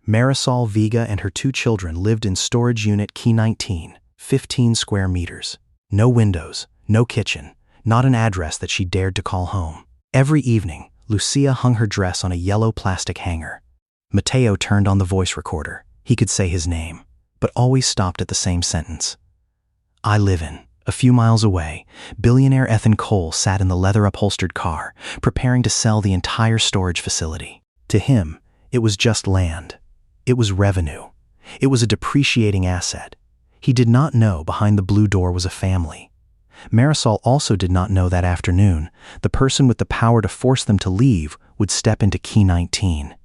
Marisol Vega and her 2 children lived in storage unit Key 19, 15 square meters. No windows, no kitchen, not an address that she dared to call home. Every evening, Lucia hung her dress on a yellow plastic hanger. Mateo turned on the voice recorder. He could say his name, but always stopped at the same sentence. I live in. A few miles away, billionaire Ethan Cole sat in the leather-upholstered car, preparing to sell the entire storage facility. To him, it was just land. It was revenue. It was a depreciating asset. He did not know behind the blue door was a family. Marisol also did not know that afternoon, the person with the power to force them to leave would step into Key 19.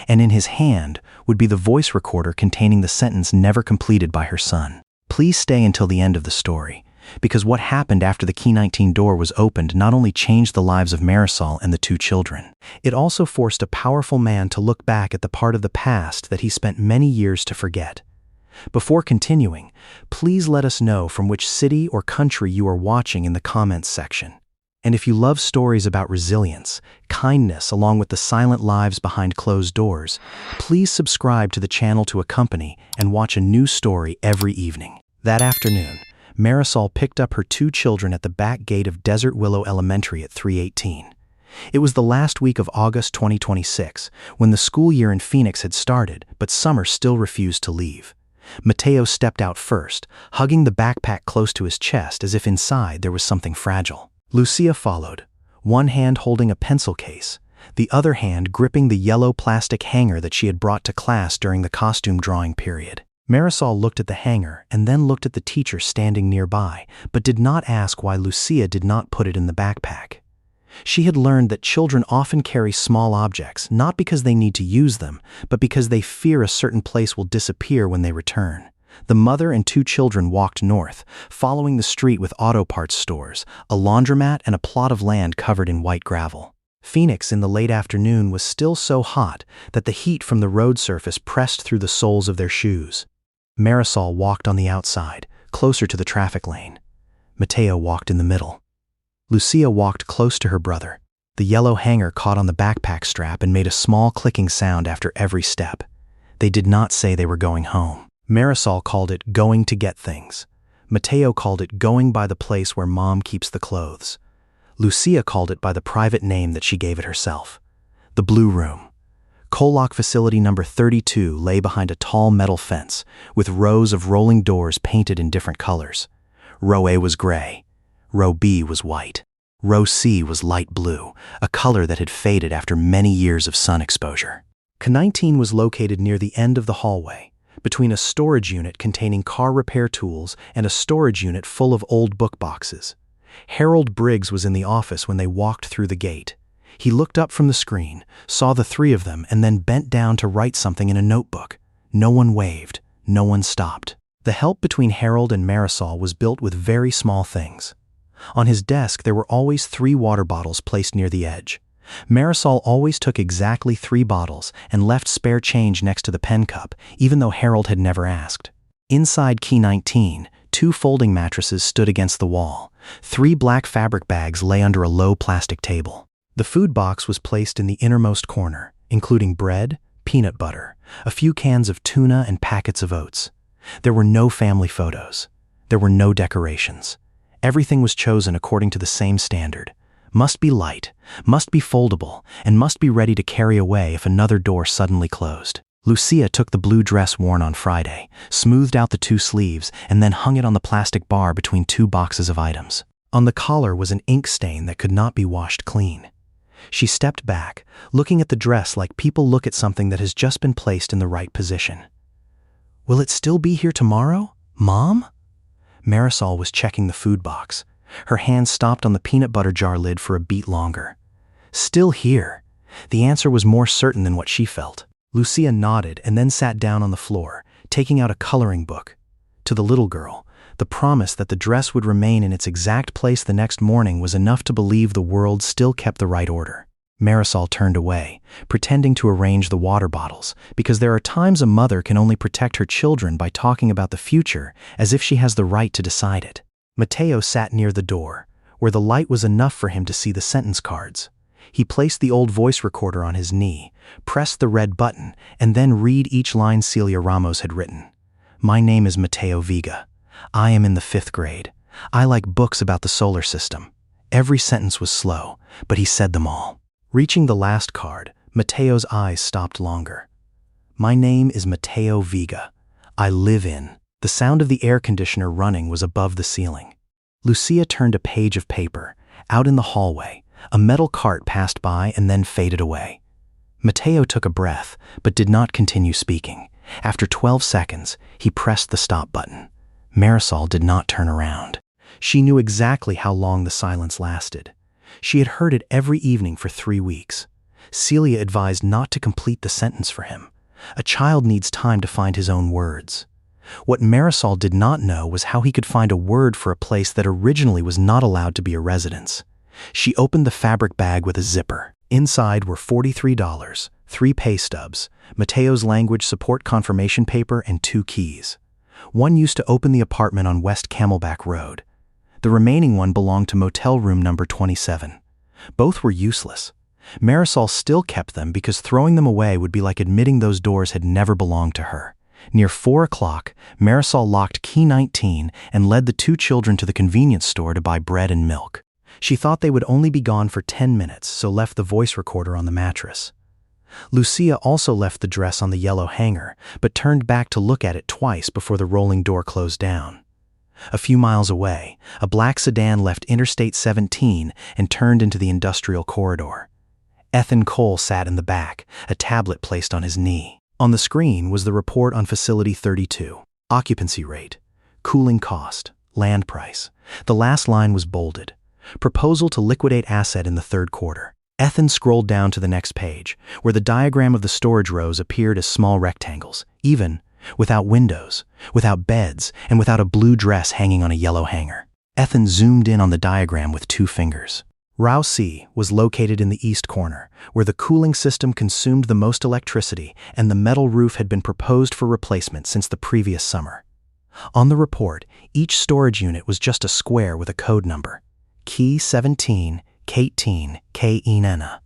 And in his hand would be the voice recorder containing the sentence never completed by her son. Please stay until the end of the story, because what happened after the Key 19 door was opened not only changed the lives of Marisol and the 2 children, it also forced a powerful man to look back at the part of the past that he spent many years to forget. Before continuing, please let us know from which city or country you are watching in the comments section. And if you love stories about resilience, kindness, along with the silent lives behind closed doors, please subscribe to the channel to accompany and watch a new story every evening. That afternoon, Marisol picked up her 2 children at the back gate of Desert Willow Elementary at 3:18. It was the last week of August 2026, when the school year in Phoenix had started, but summer still refused to leave. Mateo stepped out first, hugging the backpack close to his chest as if inside there was something fragile. Lucia followed, one hand holding a pencil case, the other hand gripping the yellow plastic hanger that she had brought to class during the costume drawing period. Marisol looked at the hanger and then looked at the teacher standing nearby, but did not ask why Lucia did not put it in the backpack. She had learned that children often carry small objects, not because they need to use them, but because they fear a certain place will disappear when they return. The mother and 2 children walked north, following the street with auto parts stores, a laundromat, and a plot of land covered in white gravel. Phoenix in the late afternoon was still so hot that the heat from the road surface pressed through the soles of their shoes. Marisol walked on the outside, closer to the traffic lane. Mateo walked in the middle. Lucia walked close to her brother. The yellow hanger caught on the backpack strap and made a small clicking sound after every step. They did not say they were going home. Marisol called it going to get things. Mateo called it going by the place where mom keeps the clothes. Lucia called it by the private name that she gave it herself. The Blue Room. ColeLock facility number 32 lay behind a tall metal fence, with rows of rolling doors painted in different colors. Row A was gray. Row B was white. Row C was light blue, a color that had faded after many years of sun exposure. Key 19 was located near the end of the hallway, between a storage unit containing car repair tools and a storage unit full of old book boxes. Harold Briggs was in the office when they walked through the gate. He looked up from the screen, saw the 3 of them, and then bent down to write something in a notebook. No one waved. No one stopped. The help between Harold and Marisol was built with very small things. On his desk there were always 3 water bottles placed near the edge. Marisol always took exactly 3 bottles and left spare change next to the pen cup, even though Harold had never asked. Inside Key 19, 2 folding mattresses stood against the wall. 3 black fabric bags lay under a low plastic table. The food box was placed in the innermost corner, including bread, peanut butter, a few cans of tuna, and packets of oats. There were no family photos. There were no decorations. Everything was chosen according to the same standard. Must be light, must be foldable, and must be ready to carry away if another door suddenly closed. Lucia took the blue dress worn on Friday, smoothed out the 2 sleeves, and then hung it on the plastic bar between 2 boxes of items. On the collar was an ink stain that could not be washed clean. She stepped back, looking at the dress like people look at something that has just been placed in the right position. Will it still be here tomorrow, Mom? Marisol was checking the food box. Her hand stopped on the peanut butter jar lid for a beat longer. Still here. The answer was more certain than what she felt. Lucia nodded and then sat down on the floor, taking out a coloring book. To the little girl, the promise that the dress would remain in its exact place the next morning was enough to believe the world still kept the right order. Marisol turned away, pretending to arrange the water bottles, because there are times a mother can only protect her children by talking about the future as if she has the right to decide it. Mateo sat near the door, where the light was enough for him to see the sentence cards. He placed the old voice recorder on his knee, pressed the red button, and then read each line Celia Ramos had written. "My name is Marisol Vega. I am in the 5th grade. I like books about the solar system." Every sentence was slow, but he said them all. Reaching the last card, Mateo's eyes stopped longer. "My name is Marisol Vega. I live in..." The sound of the air conditioner running was above the ceiling. Lucia turned a page of paper. Out in the hallway, a metal cart passed by and then faded away. Mateo took a breath, but did not continue speaking. After 12 seconds, he pressed the stop button. Marisol did not turn around. She knew exactly how long the silence lasted. She had heard it every evening for 3 weeks. Celia advised not to complete the sentence for him. A child needs time to find his own words. What Marisol did not know was how he could find a word for a place that originally was not allowed to be a residence. She opened the fabric bag with a zipper. Inside were $43, 3 pay stubs, Mateo's language support confirmation paper, and 2 keys. One used to open the apartment on West Camelback Road. The remaining one belonged to motel room number 27. Both were useless. Marisol still kept them because throwing them away would be like admitting those doors had never belonged to her. Near 4 o'clock, Marisol locked key 19 and led the 2 children to the convenience store to buy bread and milk. She thought they would only be gone for 10 minutes, so left the voice recorder on the mattress. Lucia also left the dress on the yellow hanger, but turned back to look at it twice before the rolling door closed down. A few miles away, a black sedan left Interstate 17 and turned into the industrial corridor. Ethan Cole sat in the back, a tablet placed on his knee. On the screen was the report on Facility 32. Occupancy rate, cooling cost, land price. The last line was bolded. Proposal to liquidate asset in the 3rd quarter. Ethan scrolled down to the next page, where the diagram of the storage rows appeared as small rectangles, even, without windows, without beds, and without a blue dress hanging on a yellow hanger. Ethan zoomed in on the diagram with 2 fingers. Row C was located in the east corner, where the cooling system consumed the most electricity and the metal roof had been proposed for replacement since the previous summer. On the report, each storage unit was just a square with a code number. Key 17, K18, K-Enena.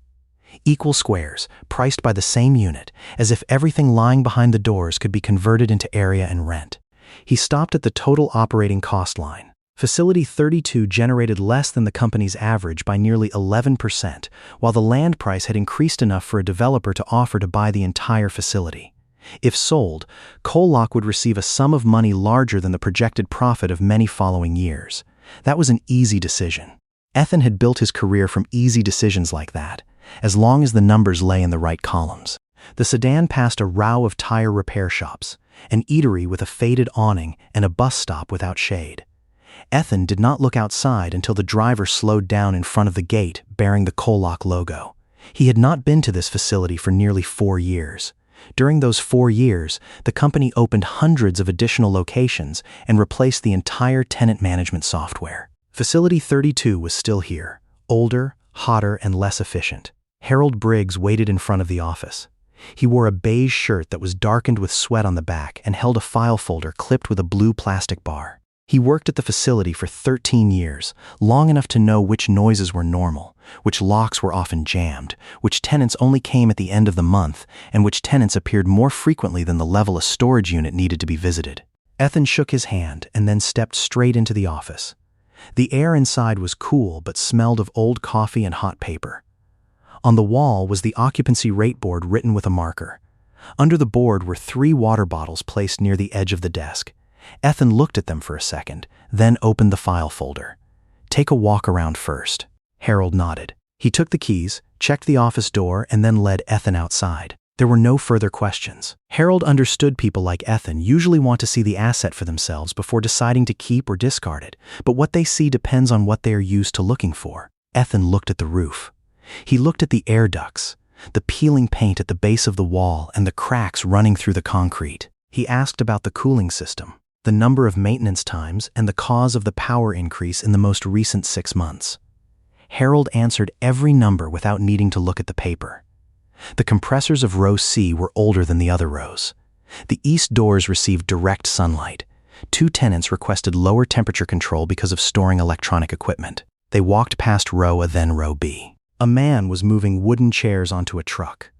Equal squares, priced by the same unit, as if everything lying behind the doors could be converted into area and rent. He stopped at the total operating cost line. Facility 32 generated less than the company's average by nearly 11%, while the land price had increased enough for a developer to offer to buy the entire facility. If sold, ColeLock would receive a sum of money larger than the projected profit of many following years. That was an easy decision. Ethan had built his career from easy decisions like that, as long as the numbers lay in the right columns. The sedan passed a row of tire repair shops, an eatery with a faded awning, and a bus stop without shade. Ethan did not look outside until the driver slowed down in front of the gate bearing the ColeLock logo. He had not been to this facility for nearly 4 years. During those 4 years, the company opened hundreds of additional locations and replaced the entire tenant management software. Facility 32 was still here, older, hotter, and less efficient. Harold Briggs waited in front of the office. He wore a beige shirt that was darkened with sweat on the back and held a file folder clipped with a blue plastic bar. He worked at the facility for 13 years, long enough to know which noises were normal, which locks were often jammed, which tenants only came at the end of the month, and which tenants appeared more frequently than the level a storage unit needed to be visited. Ethan shook his hand and then stepped straight into the office. The air inside was cool but smelled of old coffee and hot paper. On the wall was the occupancy rate board written with a marker. Under the board were 3 water bottles placed near the edge of the desk. Ethan looked at them for a second, then opened the file folder. "Take a walk around first." Harold nodded. He took the keys, checked the office door, and then led Ethan outside. There were no further questions. Harold understood people like Ethan usually want to see the asset for themselves before deciding to keep or discard it, but what they see depends on what they are used to looking for. Ethan looked at the roof. He looked at the air ducts, the peeling paint at the base of the wall, and the cracks running through the concrete. He asked about the cooling system, the number of maintenance times, and the cause of the power increase in the most recent 6 months. Harold answered every number without needing to look at the paper. The compressors of row C were older than the other rows. The east doors received direct sunlight. 2 tenants requested lower temperature control because of storing electronic equipment. They walked past row A, then row B. A man was moving wooden chairs onto a truck.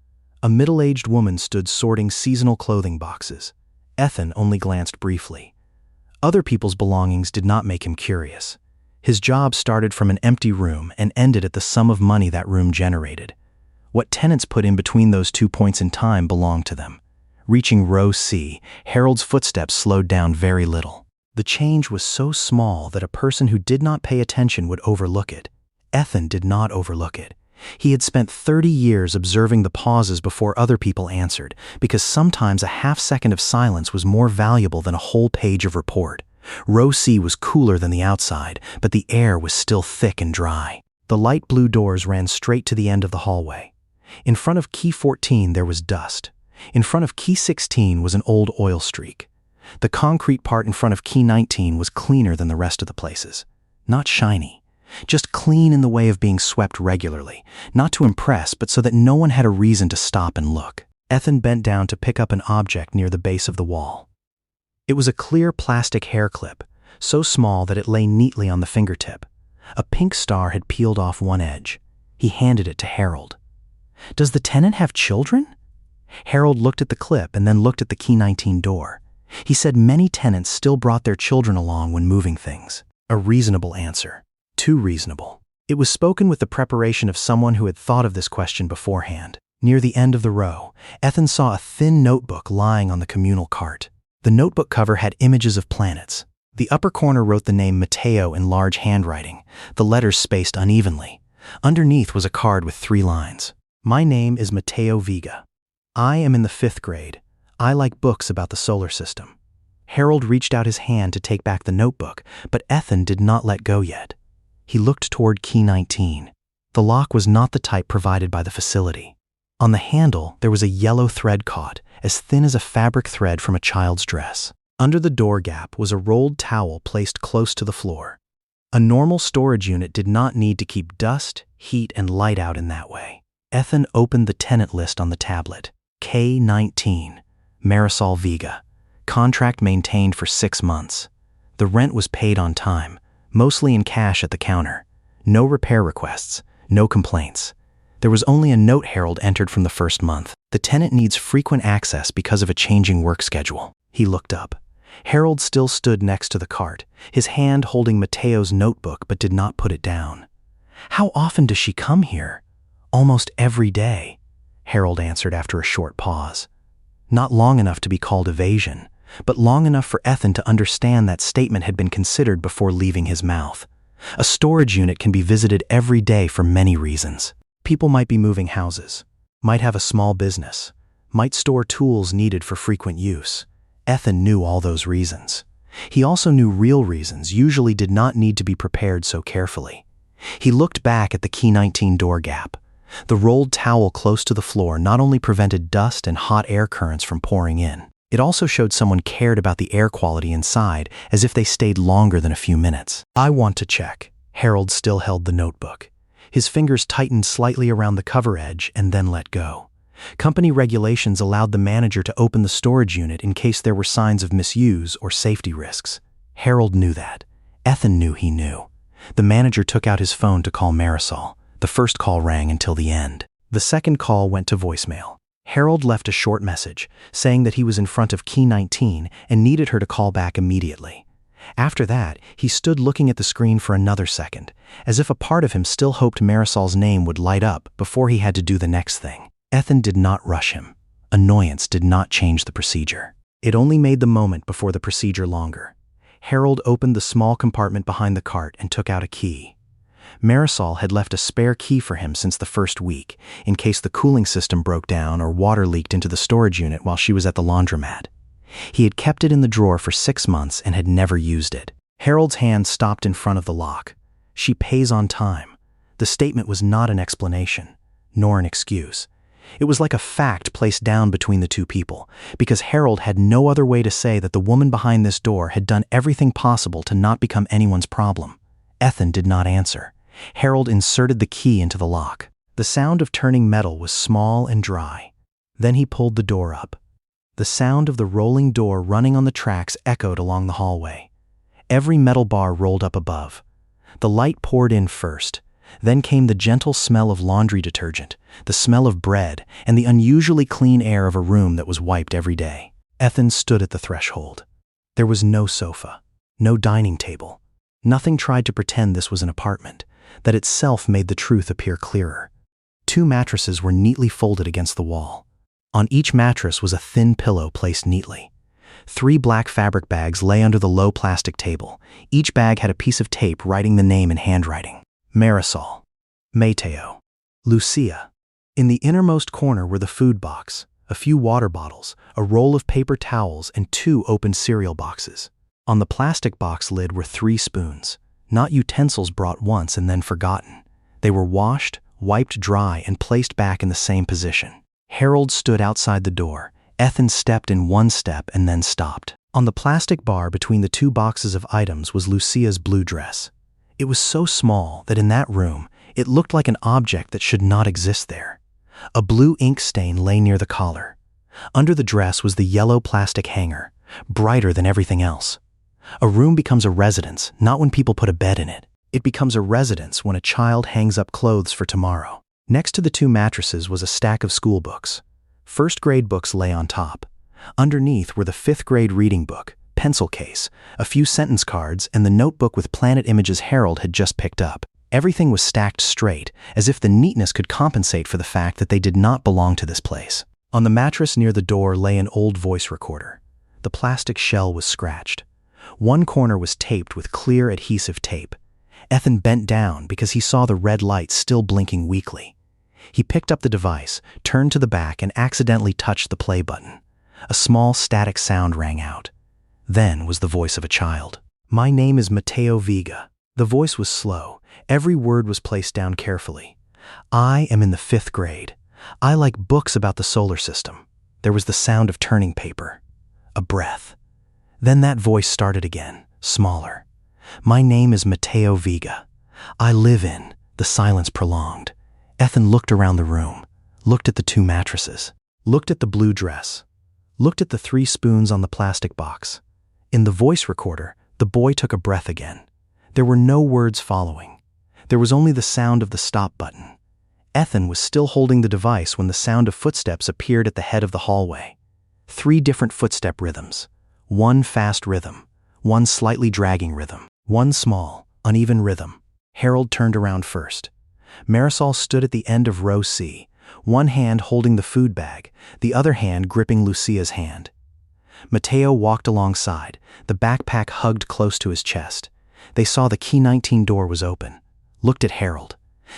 A middle-aged woman stood sorting seasonal clothing boxes. Ethan only glanced briefly. Other people's belongings did not make him curious. His job started from an empty room and ended at the sum of money that room generated. What tenants put in between those 2 points in time belonged to them. Reaching row C, Harold's footsteps slowed down very little. The change was so small that a person who did not pay attention would overlook it. Ethan did not overlook it. He had spent 30 years observing the pauses before other people answered, because sometimes a half-second of silence was more valuable than a whole page of report. Row C was cooler than the outside, but the air was still thick and dry. The light blue doors ran straight to the end of the hallway. In front of key 14 there was dust. In front of key 16 was an old oil streak. The concrete part in front of key 19 was cleaner than the rest of the places. Not shiny. Just clean in the way of being swept regularly, not to impress but so that no one had a reason to stop and look. Ethan bent down to pick up an object near the base of the wall. It was a clear plastic hair clip, so small that it lay neatly on the fingertip. A pink star had peeled off one edge. He handed it to Harold. "Does the tenant have children?" Harold looked at the clip and then looked at the key 19 door. He said many tenants still brought their children along when moving things. A reasonable answer. Too reasonable. It was spoken with the preparation of someone who had thought of this question beforehand. Near the end of the row, Ethan saw a thin notebook lying on the communal cart. The notebook cover had images of planets. The upper corner wrote the name Mateo in large handwriting, the letters spaced unevenly. Underneath was a card with 3 lines. "My name is Marisol Vega. I am in the 5th grade. I like books about the solar system." Harold reached out his hand to take back the notebook, but Ethan did not let go yet. He looked toward key 19. The lock was not the type provided by the facility. On the handle, there was a yellow thread caught, as thin as a fabric thread from a child's dress. Under the door gap was a rolled towel placed close to the floor. A normal storage unit did not need to keep dust, heat, and light out in that way. Ethan opened the tenant list on the tablet. K19, Marisol Vega. Contract maintained for 6 months. The rent was paid on time, mostly in cash at the counter. No repair requests, no complaints. There was only a note Harold entered from the first month. The tenant needs frequent access because of a changing work schedule. He looked up. Harold still stood next to the cart, his hand holding Mateo's notebook but did not put it down. "How often does she come here?" "Almost every day," Harold answered after a short pause. Not long enough to be called evasion, but long enough for Ethan to understand that statement had been considered before leaving his mouth. A storage unit can be visited every day for many reasons. People might be moving houses, might have a small business, might store tools needed for frequent use. Ethan knew all those reasons. He also knew real reasons usually did not need to be prepared so carefully. He looked back at the key 19 door gap. The rolled towel close to the floor not only prevented dust and hot air currents from pouring in, it also showed someone cared about the air quality inside, as if they stayed longer than a few minutes. "I want to check." Harold still held the notebook. His fingers tightened slightly around the cover edge and then let go. Company regulations allowed the manager to open the storage unit in case there were signs of misuse or safety risks. Harold knew that. Ethan knew he knew. The manager took out his phone to call Marisol. The first call rang until the end. The second call went to voicemail. Harold left a short message, saying that he was in front of key 19 and needed her to call back immediately. After that, he stood looking at the screen for another second, as if a part of him still hoped Marisol's name would light up before he had to do the next thing. Ethan did not rush him. Annoyance did not change the procedure. It only made the moment before the procedure longer. Harold opened the small compartment behind the cart and took out a key. Marisol had left a spare key for him since the first week, in case the cooling system broke down or water leaked into the storage unit while she was at the laundromat. He had kept it in the drawer for 6 months and had never used it. Harold's hand stopped in front of the lock. "She pays on time." The statement was not an explanation, nor an excuse. It was like a fact placed down between the two people, because Harold had no other way to say that the woman behind this door had done everything possible to not become anyone's problem. Ethan did not answer. Harold inserted the key into the lock. The sound of turning metal was small and dry. Then he pulled the door up. The sound of the rolling door running on the tracks echoed along the hallway. Every metal bar rolled up above. The light poured in first. Then came the gentle smell of laundry detergent, the smell of bread, and the unusually clean air of a room that was wiped every day. Ethan stood at the threshold. There was no sofa, no dining table. Nothing tried to pretend this was an apartment. That itself made the truth appear clearer. 2 mattresses were neatly folded against the wall. On each mattress was a thin pillow placed neatly. 3 black fabric bags lay under the low plastic table. Each bag had a piece of tape writing the name in handwriting. Marisol, Mateo, Lucia. In the innermost corner were the food box, a few water bottles, a roll of paper towels, and 2 open cereal boxes. On the plastic box lid were 3 spoons, not utensils brought once and then forgotten. They were washed, wiped dry, and placed back in the same position. Harold stood outside the door. Ethan stepped in 1 step and then stopped. On the plastic bar between the 2 boxes of items was Lucia's blue dress. It was so small that in that room, it looked like an object that should not exist there. A blue ink stain lay near the collar. Under the dress was the yellow plastic hanger, brighter than everything else. A room becomes a residence, not when people put a bed in it. It becomes a residence when a child hangs up clothes for tomorrow. Next to the 2 mattresses was a stack of school books. 1st grade books lay on top. Underneath were the 5th grade reading book, pencil case, a few sentence cards, and the notebook with planet images Harold had just picked up. Everything was stacked straight, as if the neatness could compensate for the fact that they did not belong to this place. On the mattress near the door lay an old voice recorder. The plastic shell was scratched. 1 corner was taped with clear adhesive tape. Ethan bent down because he saw the red light still blinking weakly. He picked up the device, turned to the back, and accidentally touched the play button. A small static sound rang out. Then was the voice of a child. "My name is Marisol Vega." The voice was slow. Every word was placed down carefully. "I am in the 5th grade. I like books about the solar system." There was the sound of turning paper. A breath. Then that voice started again, smaller. "My name is Marisol Vega. I live in..." The silence prolonged. Ethan looked around the room, looked at the 2 mattresses, looked at the blue dress, looked at the 3 spoons on the plastic box. In the voice recorder, the boy took a breath again. There were no words following. There was only the sound of the stop button. Ethan was still holding the device when the sound of footsteps appeared at the head of the hallway. 3 different footstep rhythms. 1 fast rhythm, 1 slightly dragging rhythm, 1 small, uneven rhythm. Harold turned around first. Marisol stood at the end of row C, 1 hand holding the food bag, the other hand gripping Lucia's hand. Mateo walked alongside, the backpack hugged close to his chest. They saw the key 19 door was open, looked at Harold,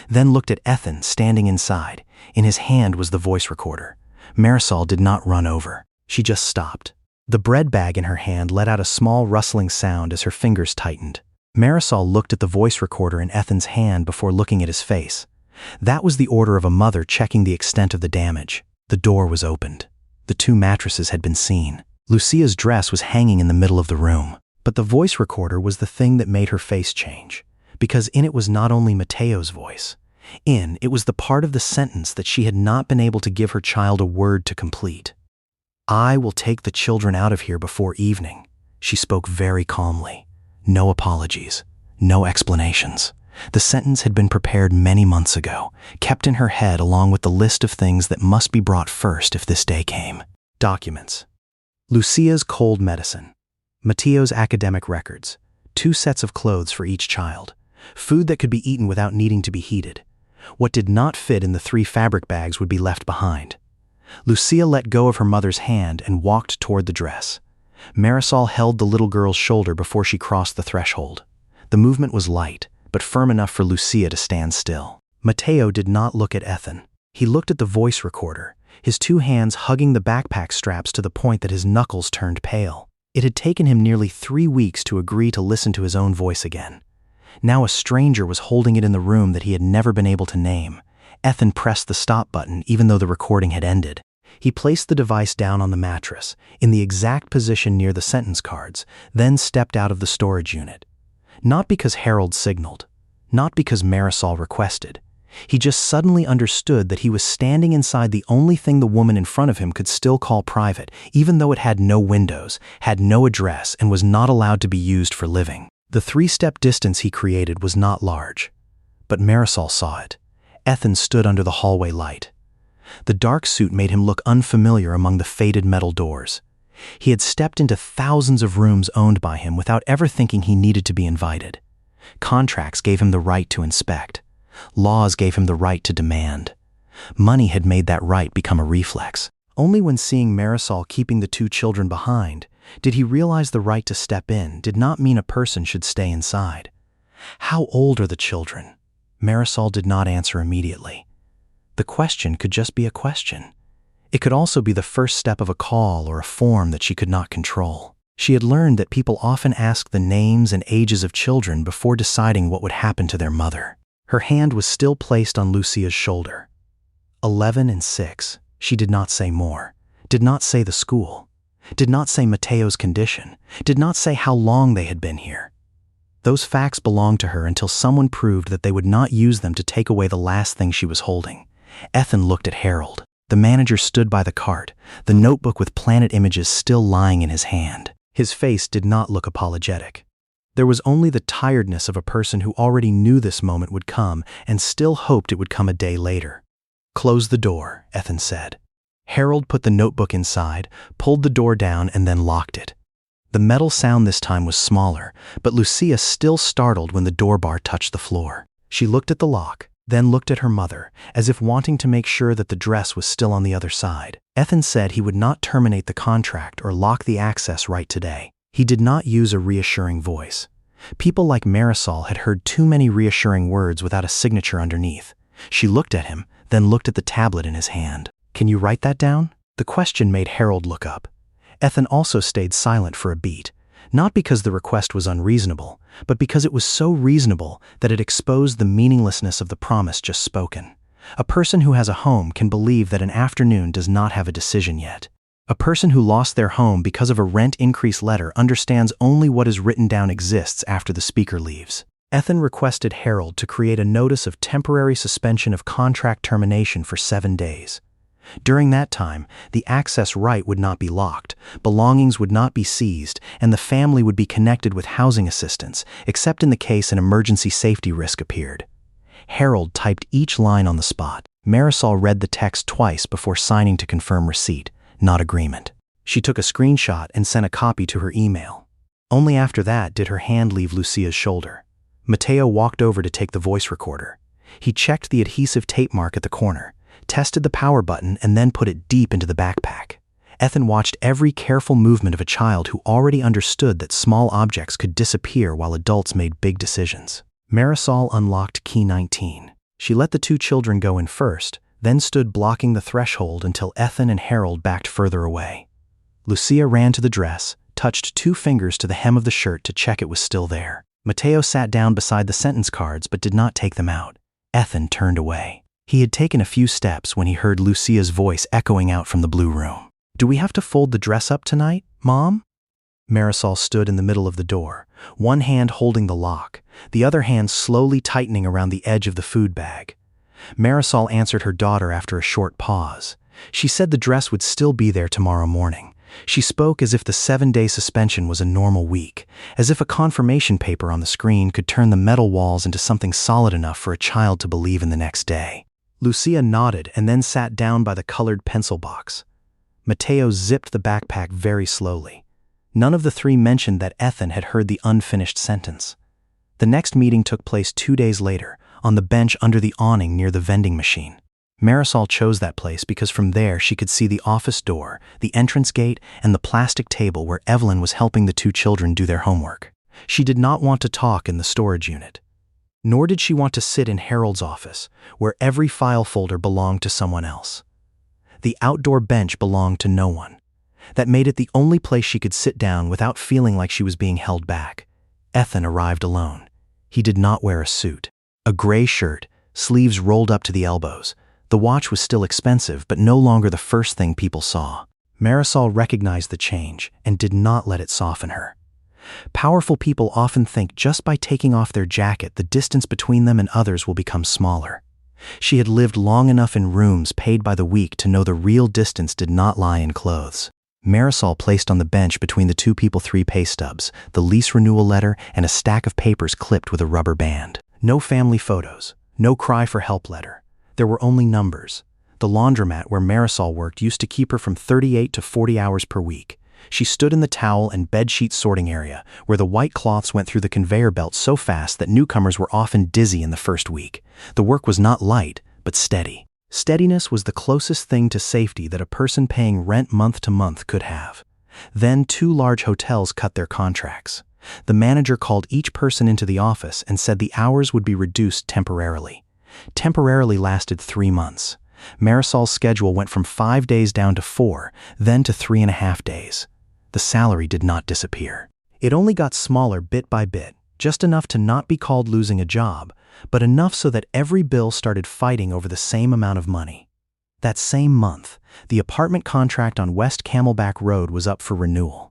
then looked at Ethan standing inside. In his hand was the voice recorder. Marisol did not run over. She just stopped. The bread bag in her hand let out a small rustling sound as her fingers tightened. Marisol looked at the voice recorder in Ethan's hand before looking at his face. That was the order of a mother checking the extent of the damage. The door was opened. The 2 mattresses had been seen. Lucia's dress was hanging in the middle of the room. But the voice recorder was the thing that made her face change, because in it was not only Mateo's voice. It was the part of the sentence that she had not been able to give her child a word to complete. "I will take the children out of here before evening." She spoke very calmly. No apologies, no explanations. The sentence had been prepared many months ago, kept in her head along with the list of things that must be brought first if this day came. Documents. Lucia's cold medicine. Mateo's academic records. 2 sets of clothes for each child. Food that could be eaten without needing to be heated. What did not fit in the 3 fabric bags would be left behind. Lucia let go of her mother's hand and walked toward the dress. Marisol held the little girl's shoulder before she crossed the threshold. The movement was light, but firm enough for Lucia to stand still. Mateo did not look at Ethan. He looked at the voice recorder, his 2 hands hugging the backpack straps to the point that his knuckles turned pale. It had taken him nearly 3 weeks to agree to listen to his own voice again. Now a stranger was holding it in the room that he had never been able to name. Ethan pressed the stop button even though the recording had ended. He placed the device down on the mattress, in the exact position near the sentence cards, then stepped out of the storage unit. Not because Harold signaled, not because Marisol requested. He just suddenly understood that he was standing inside the only thing the woman in front of him could still call private, even though it had no windows, had no address, and was not allowed to be used for living. The 3-step distance he created was not large, but Marisol saw it. Ethan stood under the hallway light. The dark suit made him look unfamiliar among the faded metal doors. He had stepped into thousands of rooms owned by him without ever thinking he needed to be invited. Contracts gave him the right to inspect. Laws gave him the right to demand. Money had made that right become a reflex. Only when seeing Marisol keeping the 2 children behind did he realize the right to step in did not mean a person should stay inside. How old are the children? Marisol did not answer immediately. The question could just be a question. It could also be the first step of a call or a form that she could not control. She had learned that people often ask the names and ages of children before deciding what would happen to their mother. Her hand was still placed on Lucia's shoulder. 11 and 6. She did not say more. Did not say the school. Did not say Mateo's condition. Did not say how long they had been here. Those facts belonged to her until someone proved that they would not use them to take away the last thing she was holding. Ethan looked at Harold. The manager stood by the cart, the notebook with planet images still lying in his hand. His face did not look apologetic. There was only the tiredness of a person who already knew this moment would come and still hoped it would come a day later. "Close the door," Ethan said. Harold put the notebook inside, pulled the door down, and then locked it. The metal sound this time was smaller, but Lucia still startled when the door bar touched the floor. She looked at the lock, then looked at her mother, as if wanting to make sure that the dress was still on the other side. Ethan said he would not terminate the contract or lock the access right today. He did not use a reassuring voice. People like Marisol had heard too many reassuring words without a signature underneath. She looked at him, then looked at the tablet in his hand. "Can you write that down?" The question made Harold look up. Ethan also stayed silent for a beat, not because the request was unreasonable, but because it was so reasonable that it exposed the meaninglessness of the promise just spoken. A person who has a home can believe that an afternoon does not have a decision yet. A person who lost their home because of a rent increase letter understands only what is written down exists after the speaker leaves. Ethan requested Harold to create a notice of temporary suspension of contract termination for 7 days. During that time, the access right would not be locked, belongings would not be seized, and the family would be connected with housing assistance, except in the case an emergency safety risk appeared. Harold typed each line on the spot. Marisol read the text twice before signing to confirm receipt, not agreement. She took a screenshot and sent a copy to her email. Only after that did her hand leave Lucia's shoulder. Mateo walked over to take the voice recorder. He checked the adhesive tape mark at the corner, tested the power button, and then put it deep into the backpack. Ethan watched every careful movement of a child who already understood that small objects could disappear while adults made big decisions. Marisol unlocked key 19. She let the 2 children go in first, then stood blocking the threshold until Ethan and Harold backed further away. Lucia ran to the dress, touched 2 fingers to the hem of the shirt to check it was still there. Mateo sat down beside the sentence cards but did not take them out. Ethan turned away. He had taken a few steps when he heard Lucia's voice echoing out from the blue room. "Do we have to fold the dress up tonight, Mom?" Marisol stood in the middle of the door, one hand holding the lock, the other hand slowly tightening around the edge of the food bag. Marisol answered her daughter after a short pause. She said the dress would still be there tomorrow morning. She spoke as if the 7-day suspension was a normal week, as if a confirmation paper on the screen could turn the metal walls into something solid enough for a child to believe in the next day. Lucia nodded and then sat down by the colored pencil box. Mateo zipped the backpack very slowly. None of the 3 mentioned that Ethan had heard the unfinished sentence. The next meeting took place 2 days later, on the bench under the awning near the vending machine. Marisol chose that place because from there she could see the office door, the entrance gate, and the plastic table where Evelyn was helping the 2 children do their homework. She did not want to talk in the storage unit. Nor did she want to sit in Harold's office, where every file folder belonged to someone else. The outdoor bench belonged to no one. That made it the only place she could sit down without feeling like she was being held back. Ethan arrived alone. He did not wear a suit. A gray shirt, sleeves rolled up to the elbows. The watch was still expensive, but no longer the first thing people saw. Marisol recognized the change and did not let it soften her. Powerful people often think just by taking off their jacket, the distance between them and others will become smaller. She had lived long enough in rooms paid by the week to know the real distance did not lie in clothes. Marisol placed on the bench between the 2 people 3 pay stubs, the lease renewal letter, and a stack of papers clipped with a rubber band. No family photos, No cry for help letter. There were only numbers. The laundromat where Marisol worked used to keep her from 38 to 40 hours per week. She stood in the towel and bedsheet sorting area, where the white cloths went through the conveyor belt so fast that newcomers were often dizzy in the first week. The work was not light, but steady. Steadiness was the closest thing to safety that a person paying rent month to month could have. Then 2 large hotels cut their contracts. The manager called each person into the office and said the hours would be reduced temporarily. Temporarily lasted 3 months. Marisol's schedule went from 5 days down to 4, then to 3.5 days. The salary did not disappear. It only got smaller bit by bit, just enough to not be called losing a job, but enough so that every bill started fighting over the same amount of money. That same month, the apartment contract on West Camelback Road was up for renewal.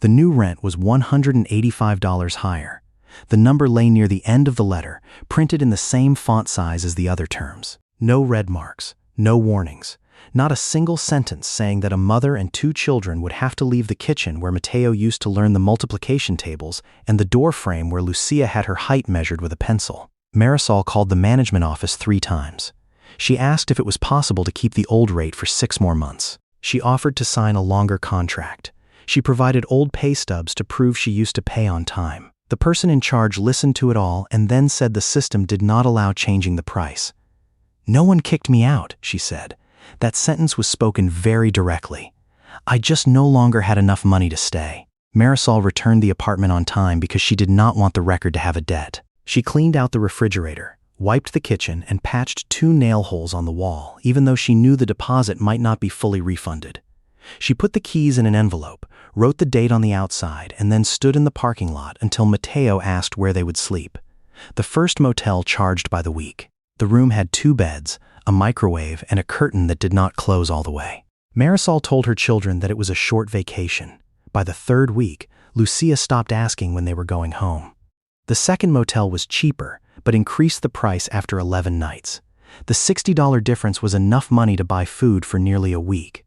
The new rent was $185 higher. The number lay near the end of the letter, printed in the same font size as the other terms. No red marks, no warnings, not a single sentence saying that a mother and 2 children would have to leave the kitchen where Mateo used to learn the multiplication tables and the door frame where Lucia had her height measured with a pencil. Marisol called the management office 3 times. She asked if it was possible to keep the old rate for 6 more months. She offered to sign a longer contract. She provided old pay stubs to prove she used to pay on time. The person in charge listened to it all and then said the system did not allow changing the price. "No one kicked me out," she said. That sentence was spoken very directly. I just no longer had enough money to stay. Marisol returned the apartment on time because she did not want the record to have a debt. She cleaned out the refrigerator, wiped the kitchen, and patched 2 nail holes on the wall, even though she knew the deposit might not be fully refunded. She put the keys in an envelope, wrote the date on the outside, and then stood in the parking lot until Mateo asked where they would sleep. The first motel charged by the week. The room had 2 beds, a microwave, and a curtain that did not close all the way. Marisol told her children that it was a short vacation. By the 3rd week, Lucia stopped asking when they were going home. The second motel was cheaper, but increased the price after 11 nights. The $60 difference was enough money to buy food for nearly a week.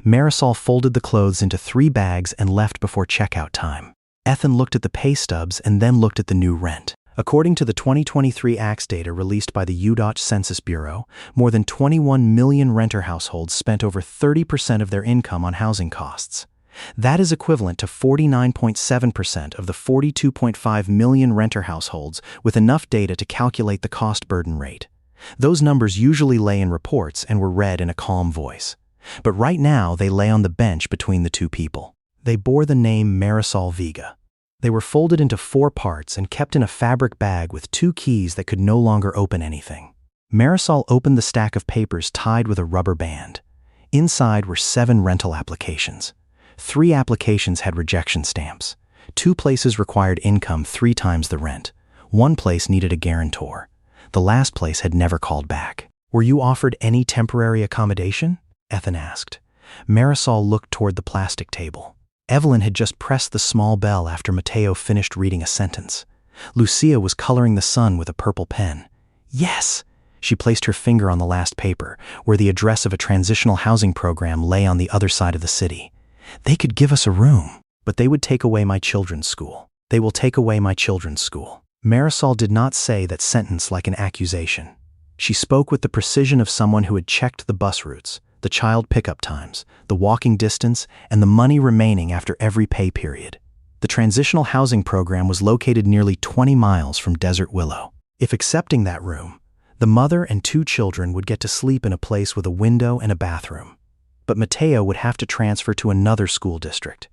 Marisol folded the clothes into 3 bags and left before checkout time. Ethan looked at the pay stubs and then looked at the new rent. According to the 2023 AX data released by the UDOT Census Bureau, more than 21 million renter households spent over 30% of their income on housing costs. That is equivalent to 49.7% of the 42.5 million renter households with enough data to calculate the cost burden rate. Those numbers usually lay in reports and were read in a calm voice. But right now they lay on the bench between the 2 people. They bore the name Marisol Vega. They were folded into 4 parts and kept in a fabric bag with 2 keys that could no longer open anything. Marisol opened the stack of papers tied with a rubber band. Inside were 7 rental applications. 3 applications had rejection stamps. 2 places required income 3 times the rent. 1 place needed a guarantor. The last place had never called back. "Were you offered any temporary accommodation?" Ethan asked. Marisol looked toward the plastic table. Evelyn had just pressed the small bell after Mateo finished reading a sentence. Lucia was coloring the sun with a purple pen. "Yes!" She placed her finger on the last paper, where the address of a transitional housing program lay on the other side of the city. "They could give us a room, but they would take away my children's school. They will take away my children's school." Marisol did not say that sentence like an accusation. She spoke with the precision of someone who had checked the bus routes, the child pickup times, the walking distance, and the money remaining after every pay period. The transitional housing program was located nearly 20 miles from Desert Willow. If accepting that room, the mother and 2 children would get to sleep in a place with a window and a bathroom. But Mateo would have to transfer to another school district.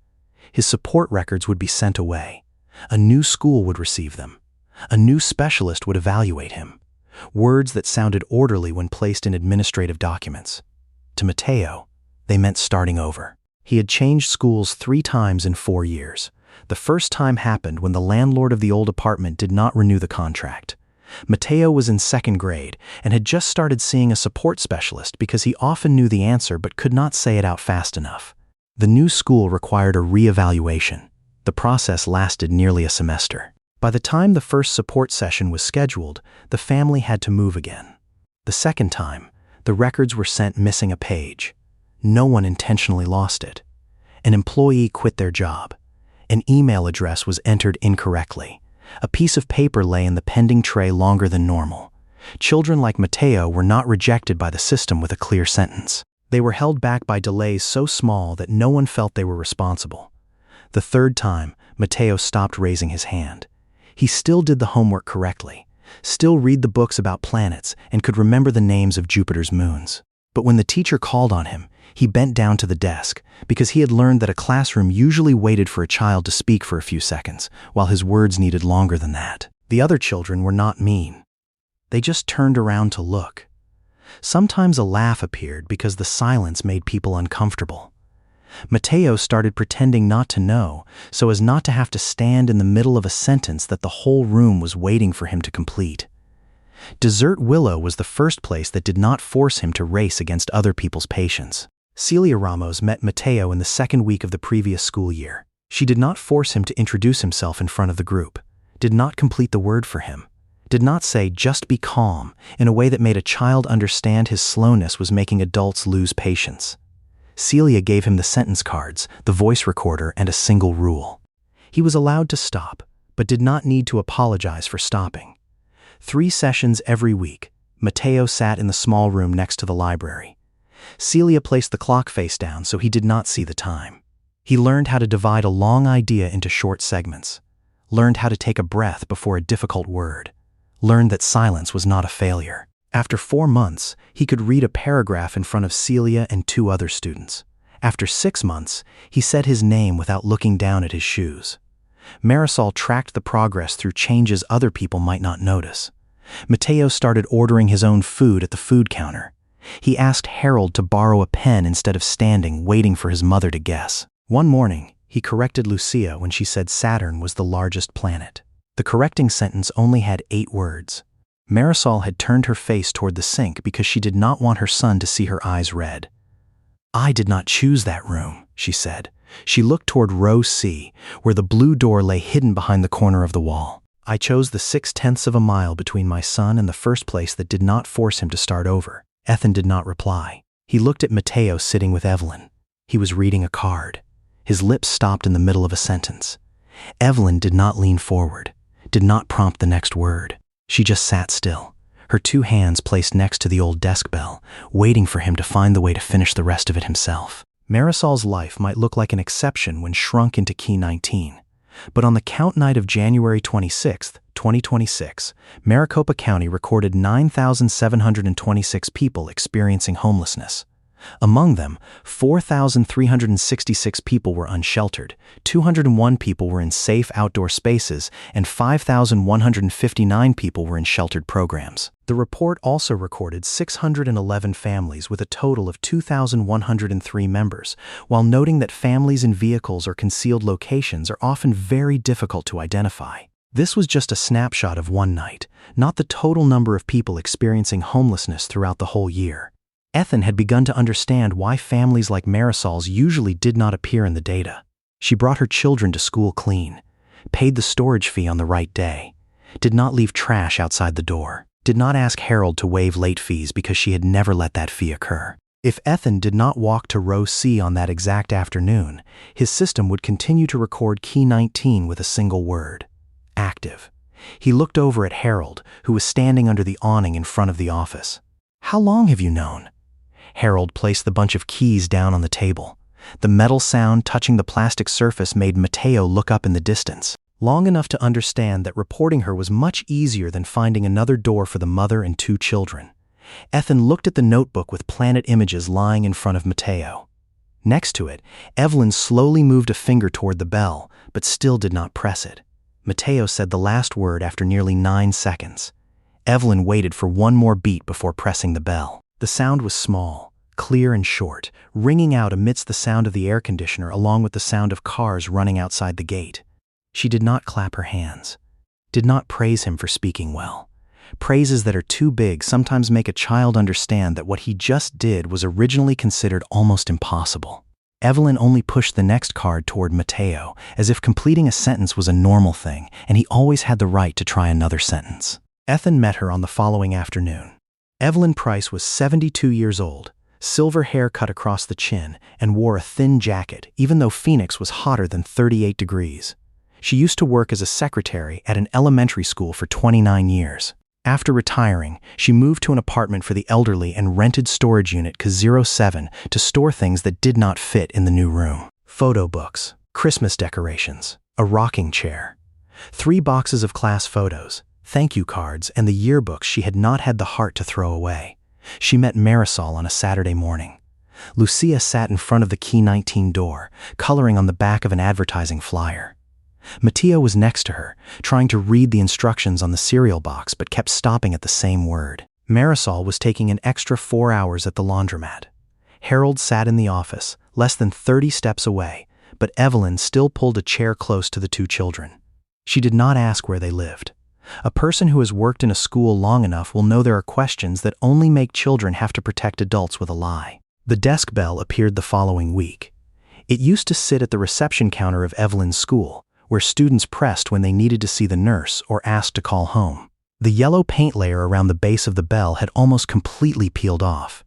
His support records would be sent away. A new school would receive them. A new specialist would evaluate him. Words that sounded orderly when placed in administrative documents. To Mateo, they meant starting over. He had changed schools 3 times in 4 years. The first time happened when the landlord of the old apartment did not renew the contract. Mateo was in 2nd grade and had just started seeing a support specialist because he often knew the answer but could not say it out fast enough. The new school required a re-evaluation. The process lasted nearly a semester. By the time the first support session was scheduled, the family had to move again. The second time, the records were sent missing a page. No one intentionally lost it. An employee quit their job. An email address was entered incorrectly. A piece of paper lay in the pending tray longer than normal. Children like Mateo were not rejected by the system with a clear sentence. They were held back by delays so small that no one felt they were responsible. The third time, Mateo stopped raising his hand. He still did the homework correctly, still read the books about planets, and could remember the names of Jupiter's moons. But when the teacher called on him, he bent down to the desk because he had learned that a classroom usually waited for a child to speak for a few seconds, while his words needed longer than that. The other children were not mean. They just turned around to look. Sometimes a laugh appeared because the silence made people uncomfortable. Mateo started pretending not to know, so as not to have to stand in the middle of a sentence that the whole room was waiting for him to complete. Desert Willow was the first place that did not force him to race against other people's patience. Celia Ramos met Mateo in the second week of the previous school year. She did not force him to introduce himself in front of the group, did not complete the word for him, did not say, "Just be calm," in a way that made a child understand his slowness was making adults lose patience. Celia gave him the sentence cards, the voice recorder, and a single rule. He was allowed to stop, but did not need to apologize for stopping. 3 sessions every week, Mateo sat in the small room next to the library. Celia placed the clock face down so he did not see the time. He learned how to divide a long idea into short segments, learned how to take a breath before a difficult word, learned that silence was not a failure. After 4 months, he could read a paragraph in front of Celia and 2 other students. After 6 months, he said his name without looking down at his shoes. Marisol tracked the progress through changes other people might not notice. Mateo started ordering his own food at the food counter. He asked Harold to borrow a pen instead of standing, waiting for his mother to guess. One morning, he corrected Lucia when she said Saturn was the largest planet. The correcting sentence only had 8 words. Marisol had turned her face toward the sink because she did not want her son to see her eyes red. "I did not choose that room," she said. She looked toward row C, where the blue door lay hidden behind the corner of the wall. "I chose the 6/10 of a mile between my son and the first place that did not force him to start over." Ethan did not reply. He looked at Mateo sitting with Evelyn. He was reading a card. His lips stopped in the middle of a sentence. Evelyn did not lean forward, did not prompt the next word. She just sat still, her 2 hands placed next to the old desk bell, waiting for him to find the way to finish the rest of it himself. Marisol's life might look like an exception when shrunk into Key 19. But on the count night of January 26, 2026, Maricopa County recorded 9,726 people experiencing homelessness. Among them, 4,366 people were unsheltered, 201 people were in safe outdoor spaces, and 5,159 people were in sheltered programs. The report also recorded 611 families with a total of 2,103 members, while noting that families in vehicles or concealed locations are often very difficult to identify. This was just a snapshot of one night, not the total number of people experiencing homelessness throughout the whole year. Ethan had begun to understand why families like Marisol's usually did not appear in the data. She brought her children to school clean, paid the storage fee on the right day, did not leave trash outside the door, did not ask Harold to waive late fees because she had never let that fee occur. If Ethan did not walk to row C on that exact afternoon, his system would continue to record Key 19 with a single word: active. He looked over at Harold, who was standing under the awning in front of the office. "How long have you known?" Harold placed the bunch of keys down on the table. The metal sound touching the plastic surface made Mateo look up in the distance. Long enough to understand that reporting her was much easier than finding another door for the mother and 2 children. Ethan looked at the notebook with planet images lying in front of Mateo. Next to it, Evelyn slowly moved a finger toward the bell, but still did not press it. Mateo said the last word after nearly 9 seconds. Evelyn waited for one more beat before pressing the bell. The sound was small, clear and short, ringing out amidst the sound of the air conditioner along with the sound of cars running outside the gate. She did not clap her hands, did not praise him for speaking well. Praises that are too big sometimes make a child understand that what he just did was originally considered almost impossible. Evelyn only pushed the next card toward Mateo, as if completing a sentence was a normal thing, and he always had the right to try another sentence. Ethan met her on the following afternoon. Evelyn Price was 72 years old, silver hair cut across the chin, and wore a thin jacket, even though Phoenix was hotter than 38 degrees. She used to work as a secretary at an elementary school for 29 years. After retiring, she moved to an apartment for the elderly and rented storage unit C07 to store things that did not fit in the new room. Photo books, Christmas decorations, a rocking chair, 3 boxes of class photos, thank you cards, and the yearbooks she had not had the heart to throw away. She met Marisol on a Saturday morning. Lucia sat in front of the Key 19 door, coloring on the back of an advertising flyer. Mattia was next to her, trying to read the instructions on the cereal box but kept stopping at the same word. Marisol was taking an extra 4 hours at the laundromat. Harold sat in the office, less than 30 steps away, but Evelyn still pulled a chair close to the 2 children. She did not ask where they lived. A person who has worked in a school long enough will know there are questions that only make children have to protect adults with a lie. The desk bell appeared the following week. It used to sit at the reception counter of Evelyn's school, where students pressed when they needed to see the nurse or asked to call home. The yellow paint layer around the base of the bell had almost completely peeled off.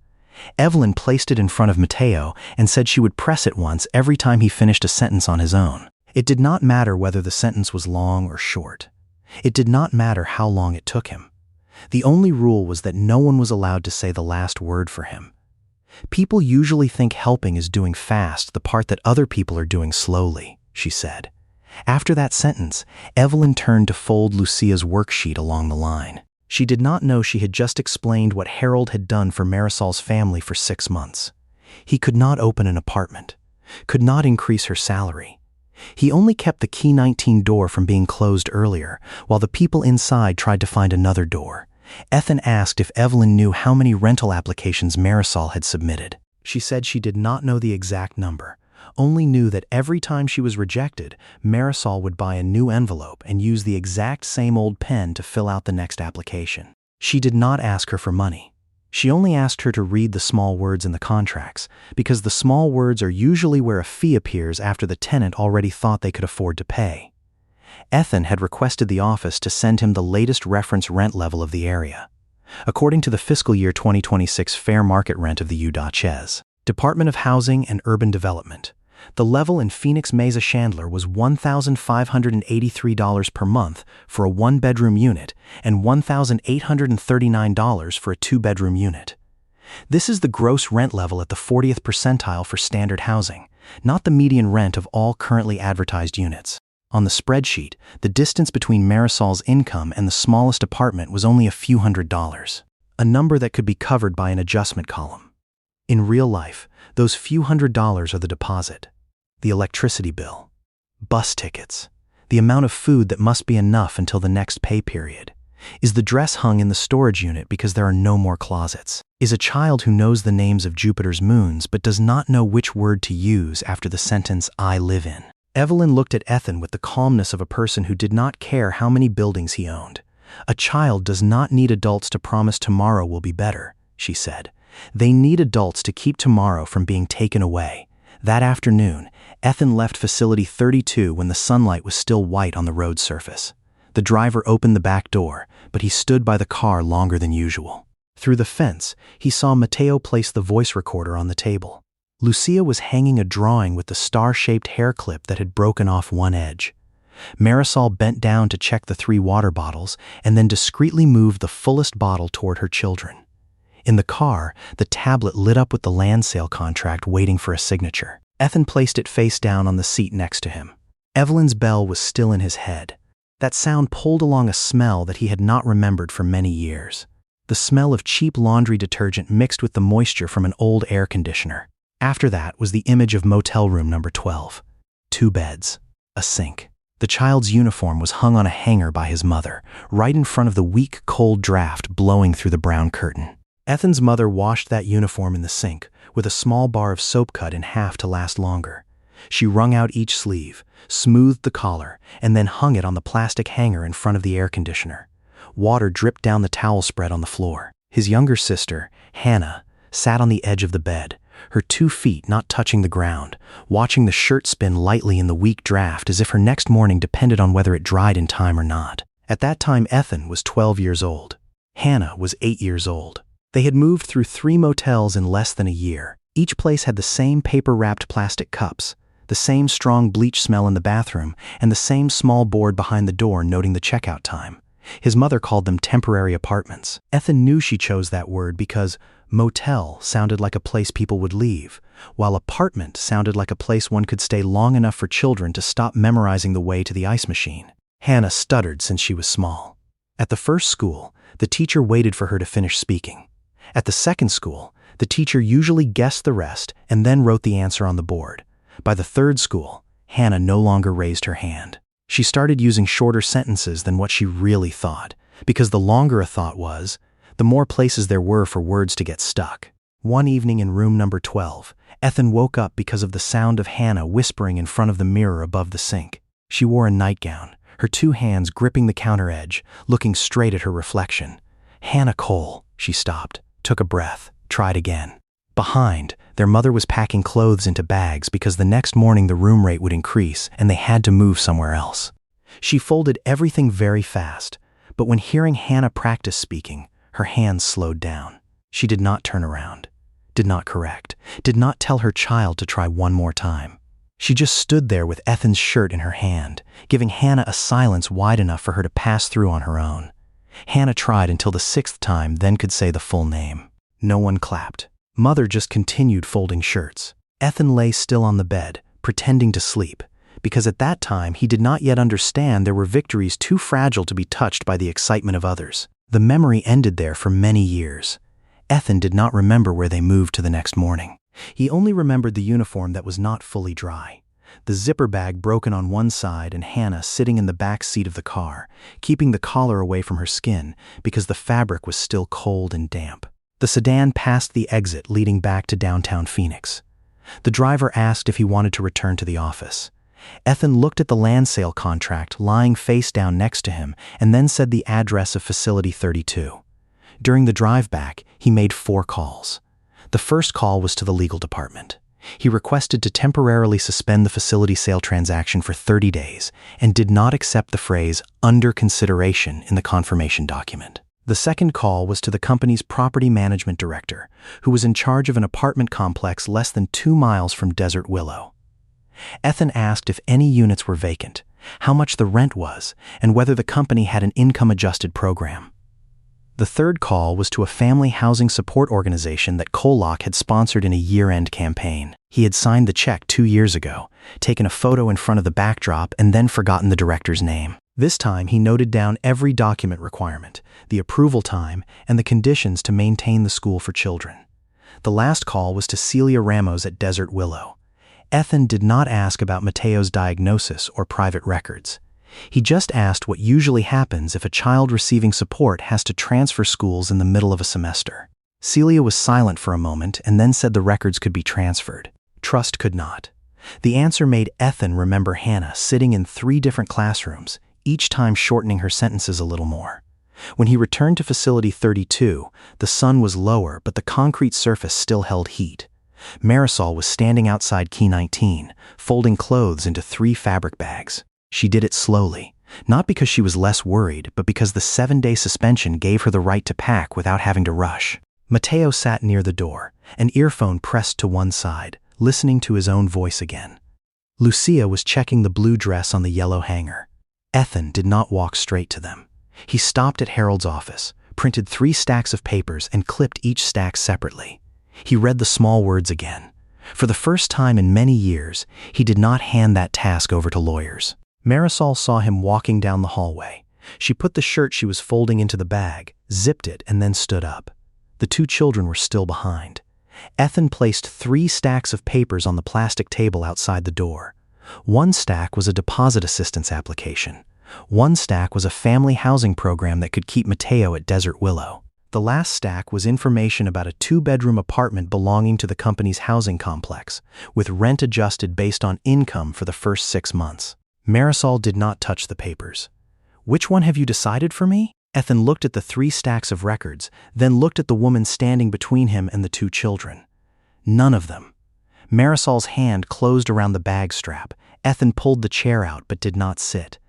Evelyn placed it in front of Matteo and said she would press it once every time he finished a sentence on his own. It did not matter whether the sentence was long or short. It did not matter how long it took him. The only rule was that no one was allowed to say the last word for him. People usually think helping is doing fast the part that other people are doing slowly, she said. After that sentence, Evelyn turned to fold Lucia's worksheet along the line. She did not know she had just explained what Harold had done for Marisol's family for 6 months. He could not open an apartment, could not increase her salary. He only kept the Key 19 door from being closed earlier, while the people inside tried to find another door. Ethan asked if Evelyn knew how many rental applications Marisol had submitted. She said she did not know the exact number, only knew that every time she was rejected, Marisol would buy a new envelope and use the exact same old pen to fill out the next application. She did not ask her for money. She only asked her to read the small words in the contracts, because the small words are usually where a fee appears after the tenant already thought they could afford to pay. Ethan had requested the office to send him the latest reference rent level of the area. According to the fiscal year 2026 fair market rent of the U.Ches. Department of Housing and Urban Development, the level in Phoenix Mesa Chandler was $1,583 per month for a 1-bedroom unit and $1,839 for a 2-bedroom unit. This is the gross rent level at the 40th percentile for standard housing, not the median rent of all currently advertised units. On the spreadsheet, the distance between Marisol's income and the smallest apartment was only a few $100s, a number that could be covered by an adjustment column. In real life, those few $100s are the deposit, the electricity bill, bus tickets, the amount of food that must be enough until the next pay period. Is the dress hung in the storage unit because there are no more closets? Is a child who knows the names of Jupiter's moons but does not know which word to use after the sentence "I live in"? Evelyn looked at Ethan with the calmness of a person who did not care how many buildings he owned. A child does not need adults to promise tomorrow will be better, she said. They need adults to keep tomorrow from being taken away. That afternoon, Ethan left Facility 32 when the sunlight was still white on the road surface. The driver opened the back door, but he stood by the car longer than usual. Through the fence, he saw Matteo place the voice recorder on the table. Lucia was hanging a drawing with the star-shaped hair clip that had broken off one edge. Marisol bent down to check the 3 water bottles and then discreetly moved the fullest bottle toward her children. In the car, the tablet lit up with the land sale contract waiting for a signature. Ethan placed it face down on the seat next to him. Evelyn's bell was still in his head. That sound pulled along a smell that he had not remembered for many years. The smell of cheap laundry detergent mixed with the moisture from an old air conditioner. After that was the image of motel room number 12. 2 beds, a sink. The child's uniform was hung on a hanger by his mother, right in front of the weak, cold draft blowing through the brown curtain. Ethan's mother washed that uniform in the sink, with a small bar of soap cut in half to last longer. She wrung out each sleeve, smoothed the collar, and then hung it on the plastic hanger in front of the air conditioner. Water dripped down the towel spread on the floor. His younger sister, Hannah, sat on the edge of the bed, her 2 feet not touching the ground, watching the shirt spin lightly in the weak draft as if her next morning depended on whether it dried in time or not. At that time, Ethan was 12 years old. Hannah was 8 years old. They had moved through 3 motels in less than a year. Each place had the same paper-wrapped plastic cups, the same strong bleach smell in the bathroom, and the same small board behind the door noting the checkout time. His mother called them temporary apartments. Ethan knew she chose that word because motel sounded like a place people would leave, while apartment sounded like a place one could stay long enough for children to stop memorizing the way to the ice machine. Hannah stuttered since she was small. At the first school, the teacher waited for her to finish speaking. At the second school, the teacher usually guessed the rest and then wrote the answer on the board. By the third school, Hannah no longer raised her hand. She started using shorter sentences than what she really thought, because the longer a thought was, the more places there were for words to get stuck. One evening in room number 12, Ethan woke up because of the sound of Hannah whispering in front of the mirror above the sink. She wore a nightgown, her two hands gripping the counter edge, looking straight at her reflection. "Hannah Cole," she stopped, took a breath, tried again. Behind, their mother was packing clothes into bags because the next morning the room rate would increase and they had to move somewhere else. She folded everything very fast, but when hearing Hannah practice speaking, her hands slowed down. She did not turn around, did not correct, did not tell her child to try one more time. She just stood there with Ethan's shirt in her hand, giving Hannah a silence wide enough for her to pass through on her own. Hannah tried until the 6th time, then could say the full name. No one clapped. Mother just continued folding shirts. Ethan lay still on the bed, pretending to sleep, because at that time he did not yet understand there were victories too fragile to be touched by the excitement of others. The memory ended there for many years. Ethan did not remember where they moved to the next morning. He only remembered the uniform that was not fully dry, the zipper bag broken on one side and Hannah sitting in the back seat of the car, keeping the collar away from her skin because the fabric was still cold and damp. The sedan passed the exit leading back to downtown Phoenix. The driver asked if he wanted to return to the office. Ethan looked at the land sale contract lying face down next to him and then said the address of Facility 32. During the drive back, he made 4 calls. The first call was to the legal department. He requested to temporarily suspend the facility sale transaction for 30 days and did not accept the phrase "under consideration" in the confirmation document. The second call was to the company's property management director, who was in charge of an apartment complex less than 2 miles from Desert Willow. Ethan asked if any units were vacant, how much the rent was, and whether the company had an income-adjusted program. The third call was to a family housing support organization that ColeLock had sponsored in a year-end campaign. He had signed the check 2 years ago, taken a photo in front of the backdrop, and then forgotten the director's name. This time, he noted down every document requirement, the approval time, and the conditions to maintain the school for children. The last call was to Celia Ramos at Desert Willow. Ethan did not ask about Mateo's diagnosis or private records. He just asked what usually happens if a child receiving support has to transfer schools in the middle of a semester. Celia was silent for a moment and then said the records could be transferred. Trust could not. The answer made Ethan remember Hannah sitting in 3 different classrooms, each time shortening her sentences a little more. When he returned to Facility 32, the sun was lower, but the concrete surface still held heat. Marisol was standing outside Key 19, folding clothes into 3 fabric bags. She did it slowly, not because she was less worried, but because the 7-day suspension gave her the right to pack without having to rush. Mateo sat near the door, an earphone pressed to one side, listening to his own voice again. Lucia was checking the blue dress on the yellow hanger. Ethan did not walk straight to them. He stopped at Harold's office, printed 3 stacks of papers, and clipped each stack separately. He read the small words again. For the first time in many years, he did not hand that task over to lawyers. Marisol saw him walking down the hallway. She put the shirt she was folding into the bag, zipped it, and then stood up. The 2 children were still behind. Ethan placed 3 stacks of papers on the plastic table outside the door. 1 stack was a deposit assistance application. 1 stack was a family housing program that could keep Mateo at Desert Willow. The last stack was information about a 2-bedroom apartment belonging to the company's housing complex, with rent adjusted based on income for the first 6 months. Marisol did not touch the papers. "Which one have you decided for me?" Ethan looked at the 3 stacks of records, then looked at the woman standing between him and the 2 children. None of them. Marisol's hand closed around the bag strap. Ethan pulled the chair out but did not sit.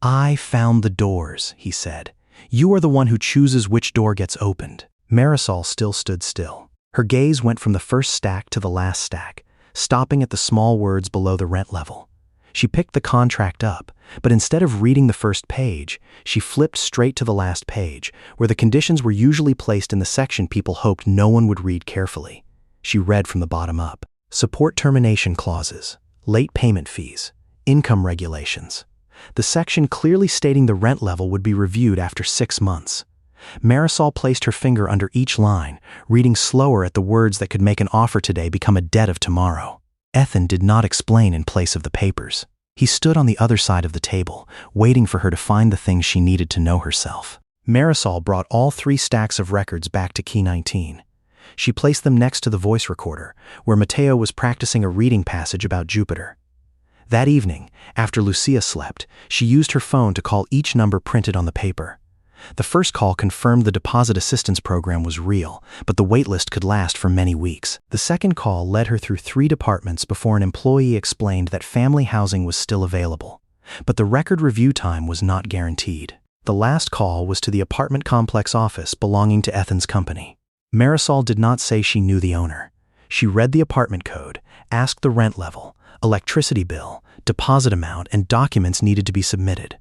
"I found the doors," he said. "You are the one who chooses which door gets opened." Marisol still stood still. Her gaze went from the first stack to the last stack, stopping at the small words below the rent level. She picked the contract up, but instead of reading the first page, she flipped straight to the last page, where the conditions were usually placed in the section people hoped no one would read carefully. She read from the bottom up. Support termination clauses, late payment fees, income regulations. The section clearly stating the rent level would be reviewed after 6 months. Marisol placed her finger under each line, reading slower at the words that could make an offer today become a debt of tomorrow. Ethan did not explain in place of the papers. He stood on the other side of the table, waiting for her to find the things she needed to know herself. Marisol brought all 3 stacks of records back to Key 19. She placed them next to the voice recorder, where Mateo was practicing a reading passage about Jupiter. That evening, after Lucia slept, she used her phone to call each number printed on the paper. The first call confirmed the deposit assistance program was real, but the waitlist could last for many weeks. The second call led her through 3 departments before an employee explained that family housing was still available, but the record review time was not guaranteed. The last call was to the apartment complex office belonging to Ethan's company. Marisol did not say she knew the owner. She read the apartment code, asked the rent level, electricity bill, deposit amount, and documents needed to be submitted.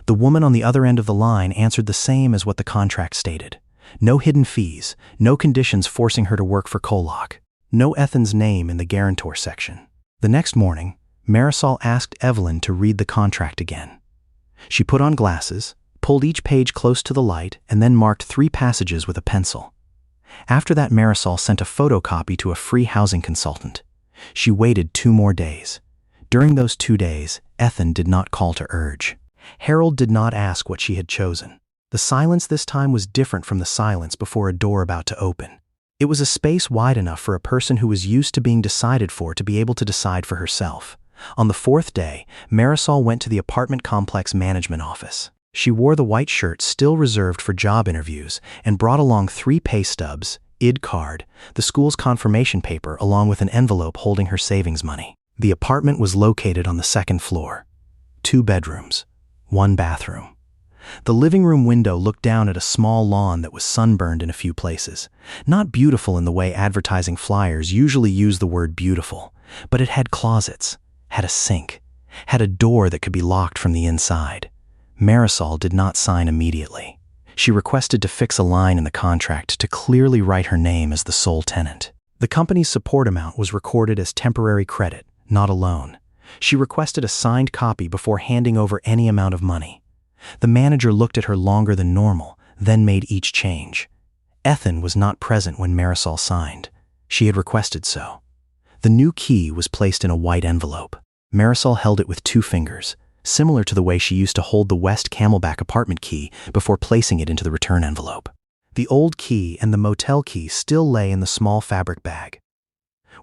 The woman on the other end of the line answered the same as what the contract stated. No hidden fees, no conditions forcing her to work for ColeLock, no Ethan's name in the guarantor section. The next morning, Marisol asked Evelyn to read the contract again. She put on glasses, pulled each page close to the light, and then marked 3 passages with a pencil. After that, Marisol sent a photocopy to a free housing consultant. She waited 2 more days. During those 2 days, Ethan did not call to urge. Harold did not ask what she had chosen. The silence this time was different from the silence before a door about to open. It was a space wide enough for a person who was used to being decided for to be able to decide for herself. On the 4th day, Marisol went to the apartment complex management office. She wore the white shirt still reserved for job interviews and brought along 3 pay stubs, ID card, the school's confirmation paper, along with an envelope holding her savings money. The apartment was located on the 2nd floor. 2 bedrooms. 1 bathroom. The living room window looked down at a small lawn that was sunburned in a few places. Not beautiful in the way advertising flyers usually use the word beautiful, but it had closets, had a sink, had a door that could be locked from the inside. Marisol did not sign immediately. She requested to fix a line in the contract to clearly write her name as the sole tenant. The company's support amount was recorded as temporary credit, not a loan. She requested a signed copy before handing over any amount of money. The manager looked at her longer than normal, then made each change. Ethan was not present when Marisol signed. She had requested so. The new key was placed in a white envelope. Marisol held it with 2 fingers, similar to the way she used to hold the West Camelback apartment key before placing it into the return envelope. The old key and the motel key still lay in the small fabric bag.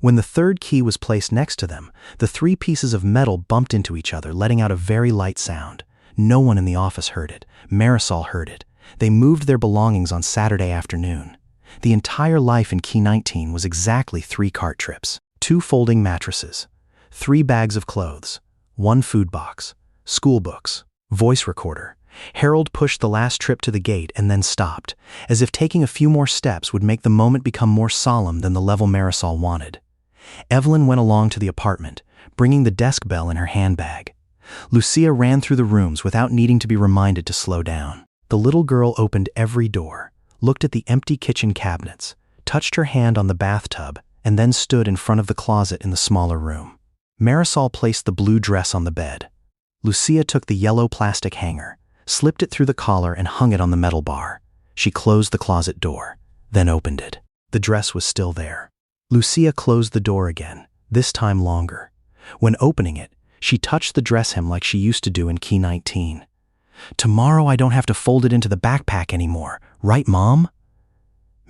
When the 3rd key was placed next to them, the 3 pieces of metal bumped into each other, letting out a very light sound. No one in the office heard it. Marisol heard it. They moved their belongings on Saturday afternoon. The entire life in Key 19 was exactly 3 cart trips. 2 folding mattresses, 3 bags of clothes, 1 food box, school books, voice recorder. Harold pushed the last trip to the gate and then stopped, as if taking a few more steps would make the moment become more solemn than the level Marisol wanted. Evelyn went along to the apartment, bringing the desk bell in her handbag. Lucia ran through the rooms without needing to be reminded to slow down. The little girl opened every door, looked at the empty kitchen cabinets, touched her hand on the bathtub, and then stood in front of the closet in the smaller room. Marisol placed the blue dress on the bed. Lucia took the yellow plastic hanger, slipped it through the collar, and hung it on the metal bar. She closed the closet door, then opened it. The dress was still there. Lucia closed the door again, this time longer. When opening it, she touched the dress hem like she used to do in Key 19. "Tomorrow I don't have to fold it into the backpack anymore, right, Mom?"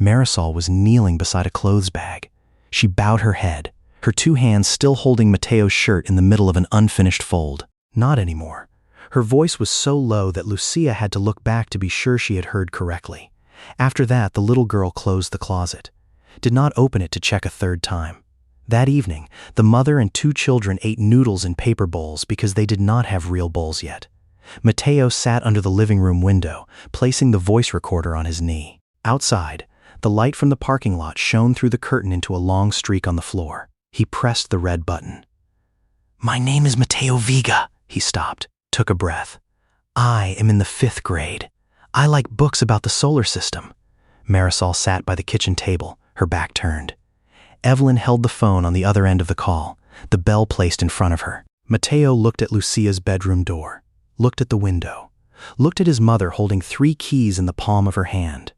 Marisol was kneeling beside a clothes bag. She bowed her head, her 2 hands still holding Mateo's shirt in the middle of an unfinished fold. Not anymore. Her voice was so low that Lucia had to look back to be sure she had heard correctly. After that, the little girl closed the closet, did not open it to check a 3rd time. That evening, the mother and 2 children ate noodles in paper bowls because they did not have real bowls yet. Mateo sat under the living room window, placing the voice recorder on his knee. Outside, the light from the parking lot shone through the curtain into a long streak on the floor. He pressed the red button. My name is Marisol Vega. He stopped, took a breath. I am in the 5th grade. I like books about the solar system. Marisol sat by the kitchen table, her back turned. Evelyn held the phone on the other end of the call, the bell placed in front of her. Mateo looked at Lucia's bedroom door, looked at the window, looked at his mother holding 3 keys in the palm of her hand.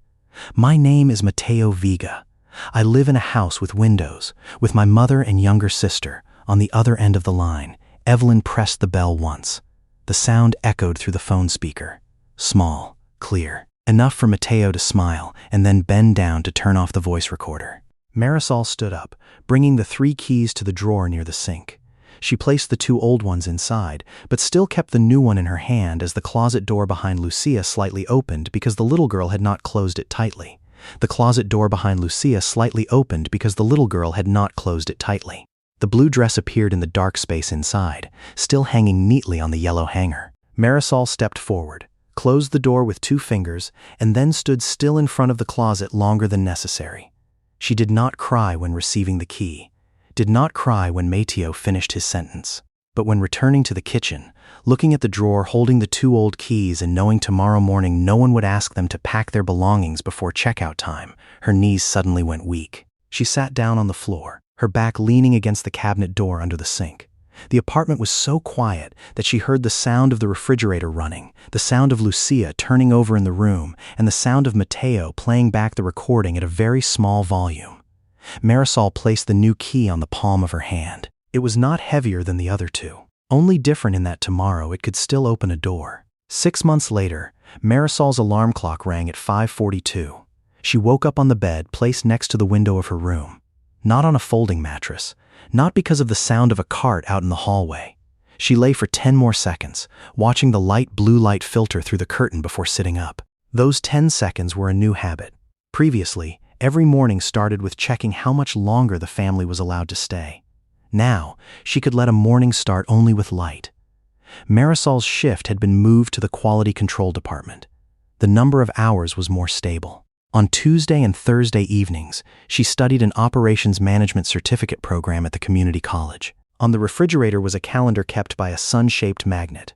My name is Marisol Vega. I live in a house with windows, with my mother and younger sister. On the other end of the line, Evelyn pressed the bell once. The sound echoed through the phone speaker. Small, clear, enough for Mateo to smile and then bend down to turn off the voice recorder. Marisol stood up, bringing the 3 keys to the drawer near the sink. She placed the 2 old ones inside, but still kept the new one in her hand as the closet door behind Lucia slightly opened because the little girl had not closed it tightly. The closet door behind Lucia slightly opened because the little girl had not closed it tightly. The blue dress appeared in the dark space inside, still hanging neatly on the yellow hanger. Marisol stepped forward, closed the door with 2 fingers, and then stood still in front of the closet longer than necessary. She did not cry when receiving the key, did not cry when Mateo finished his sentence. But when returning to the kitchen, looking at the drawer holding the 2 old keys and knowing tomorrow morning no one would ask them to pack their belongings before checkout time, her knees suddenly went weak. She sat down on the floor, her back leaning against the cabinet door under the sink. The apartment was so quiet that she heard the sound of the refrigerator running, the sound of Lucia turning over in the room, and the sound of Mateo playing back the recording at a very small volume. Marisol placed the new key on the palm of her hand. It was not heavier than the other 2, only different in that tomorrow it could still open a door. 6 months later, Marisol's alarm clock rang at 5:42. She woke up on the bed placed next to the window of her room. Not on a folding mattress, not because of the sound of a cart out in the hallway. She lay for 10 more seconds, watching the light blue light filter through the curtain before sitting up. Those 10 seconds were a new habit. Previously, every morning started with checking how much longer the family was allowed to stay. Now, she could let a morning start only with light. Marisol's shift had been moved to the quality control department. The number of hours was more stable. On Tuesday and Thursday evenings, she studied an operations management certificate program at the community college. On the refrigerator was a calendar kept by a sun-shaped magnet.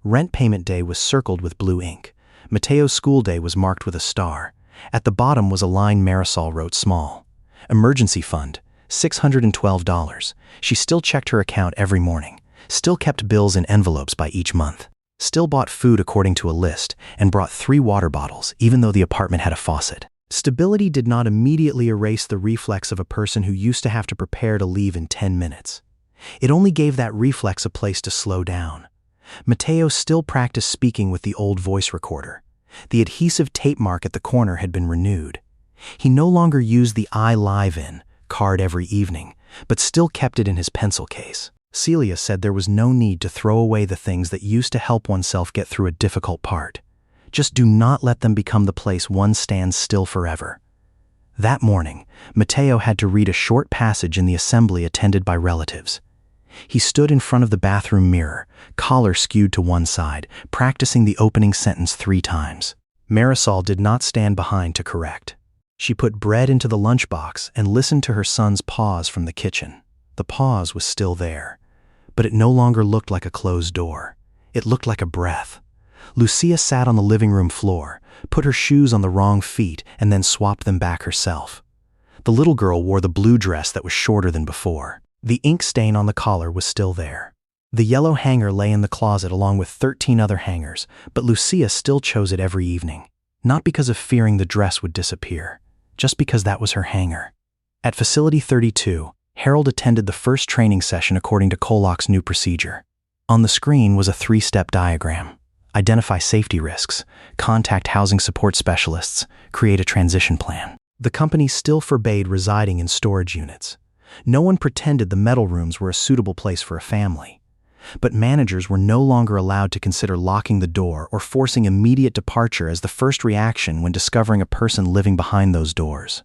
Rent payment day was circled with blue ink. Mateo's school day was marked with a star. At the bottom was a line Marisol wrote small. Emergency fund, $612. She still checked her account every morning, still kept bills in envelopes by each month, still bought food according to a list, and brought 3 water bottles even though the apartment had a faucet. Stability did not immediately erase the reflex of a person who used to have to prepare to leave in 10 minutes. It only gave that reflex a place to slow down. Mateo still practiced speaking with the old voice recorder. The adhesive tape mark at the corner had been renewed. He no longer used the I live in card every evening, but still kept it in his pencil case. Celia said there was no need to throw away the things that used to help oneself get through a difficult part. Just do not let them become the place one stands still forever. That morning, Mateo had to read a short passage in the assembly attended by relatives. He stood in front of the bathroom mirror, collar skewed to one side, practicing the opening sentence 3 times. Marisol did not stand behind to correct. She put bread into the lunchbox and listened to her son's pause from the kitchen. The pause was still there, but it no longer looked like a closed door. It looked like a breath. Lucia sat on the living room floor, put her shoes on the wrong feet, and then swapped them back herself. The little girl wore the blue dress that was shorter than before. The ink stain on the collar was still there. The yellow hanger lay in the closet along with 13 other hangers, but Lucia still chose it every evening, not because of fearing the dress would disappear, just because that was her hanger. At Facility 32, Harold attended the first training session according to ColeLock's new procedure. On the screen was a 3-step diagram. Identify safety risks, contact housing support specialists, create a transition plan. The company still forbade residing in storage units. No one pretended the metal rooms were a suitable place for a family. But managers were no longer allowed to consider locking the door or forcing immediate departure as the first reaction when discovering a person living behind those doors.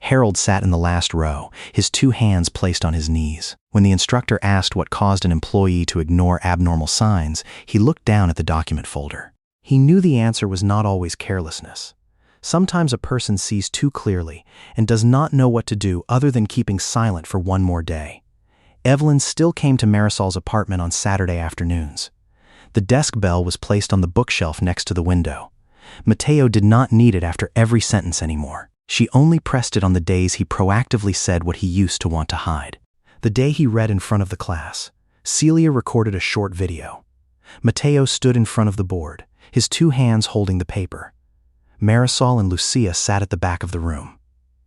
Harold sat in the last row, his 2 hands placed on his knees. When the instructor asked what caused an employee to ignore abnormal signs, he looked down at the document folder. He knew the answer was not always carelessness. Sometimes a person sees too clearly and does not know what to do other than keeping silent for one more day. Evelyn still came to Marisol's apartment on Saturday afternoons. The desk bell was placed on the bookshelf next to the window. Mateo did not need it after every sentence anymore. She only pressed it on the days he proactively said what he used to want to hide. The day he read in front of the class, Celia recorded a short video. Mateo stood in front of the board, his two hands holding the paper. Marisol and Lucia sat at the back of the room.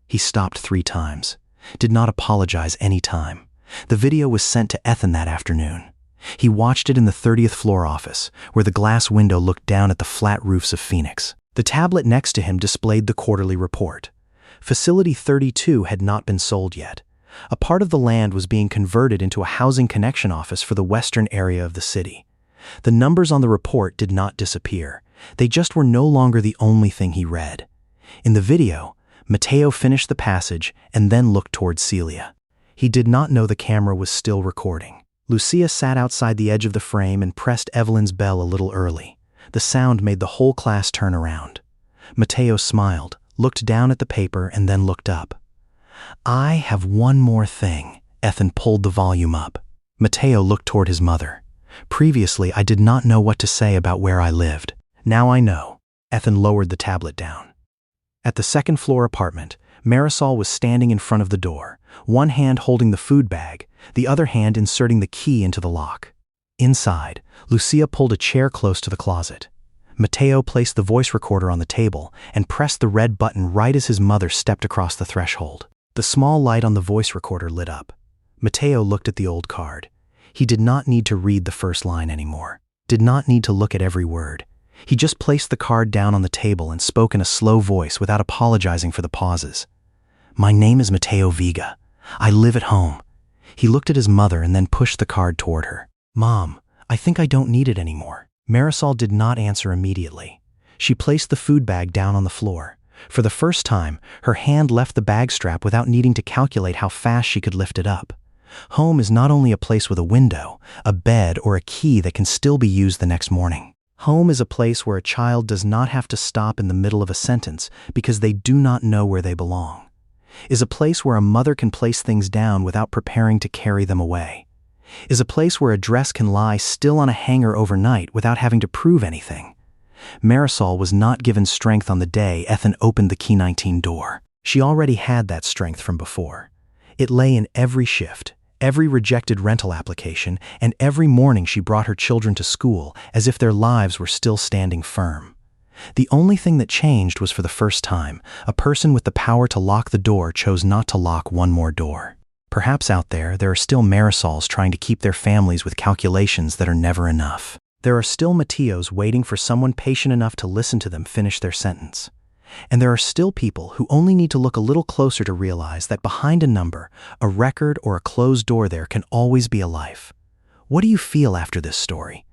He stopped 3 times, did not apologize any time. The video was sent to Ethan that afternoon. He watched it in the 30th floor office, where the glass window looked down at the flat roofs of Phoenix. The tablet next to him displayed the quarterly report. Facility 32 had not been sold yet. A part of the land was being converted into a housing connection office for the western area of the city. The numbers on the report did not disappear. They just were no longer the only thing he read. In the video, Mateo finished the passage and then looked toward Celia. He did not know the camera was still recording. Lucia sat outside the edge of the frame and pressed Evelyn's bell a little early. The sound made the whole class turn around. Mateo smiled, looked down at the paper, and then looked up. "I have one more thing." Ethan pulled the volume up. Mateo looked toward his mother. "Previously, I did not know what to say about where I lived. Now I know." Ethan lowered the tablet down. At the second-floor apartment, Marisol was standing in front of the door, one hand holding the food bag, the other hand inserting the key into the lock. Inside, Lucia pulled a chair close to the closet. Mateo placed the voice recorder on the table and pressed the red button right as his mother stepped across the threshold. The small light on the voice recorder lit up. Mateo looked at the old card. He did not need to read the first line anymore, did not need to look at every word. He just placed the card down on the table and spoke in a slow voice without apologizing for the pauses. "My name is Marisol Vega. I live at home." He looked at his mother and then pushed the card toward her. "Mom, I think I don't need it anymore." Marisol did not answer immediately. She placed the food bag down on the floor. For the first time, her hand left the bag strap without needing to calculate how fast she could lift it up. Home is not only a place with a window, a bed, or a key that can still be used the next morning. Home is a place where a child does not have to stop in the middle of a sentence because they do not know where they belong. Is a place where a mother can place things down without preparing to carry them away. Is a place where a dress can lie still on a hanger overnight without having to prove anything. Marisol was not given strength on the day Ethan opened the Key 19 door. She already had that strength from before. It lay in every shift, every rejected rental application, and every morning she brought her children to school as if their lives were still standing firm. The only thing that changed was, for the first time, a person with the power to lock the door chose not to lock one more door. Perhaps out there are still Marisols trying to keep their families with calculations that are never enough. There are still Mateos waiting for someone patient enough to listen to them finish their sentence. And there are still people who only need to look a little closer to realize that behind a number, a record, or a closed door there can always be a life. What do you feel after this story?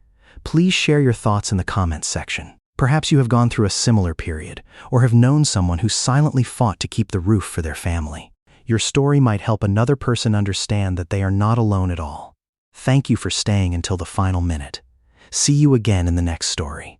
Please share your thoughts in the comments section. Perhaps you have gone through a similar period, or have known someone who silently fought to keep the roof for their family. Your story might help another person understand that they are not alone at all. Thank you for staying until the final minute. See you again in the next story.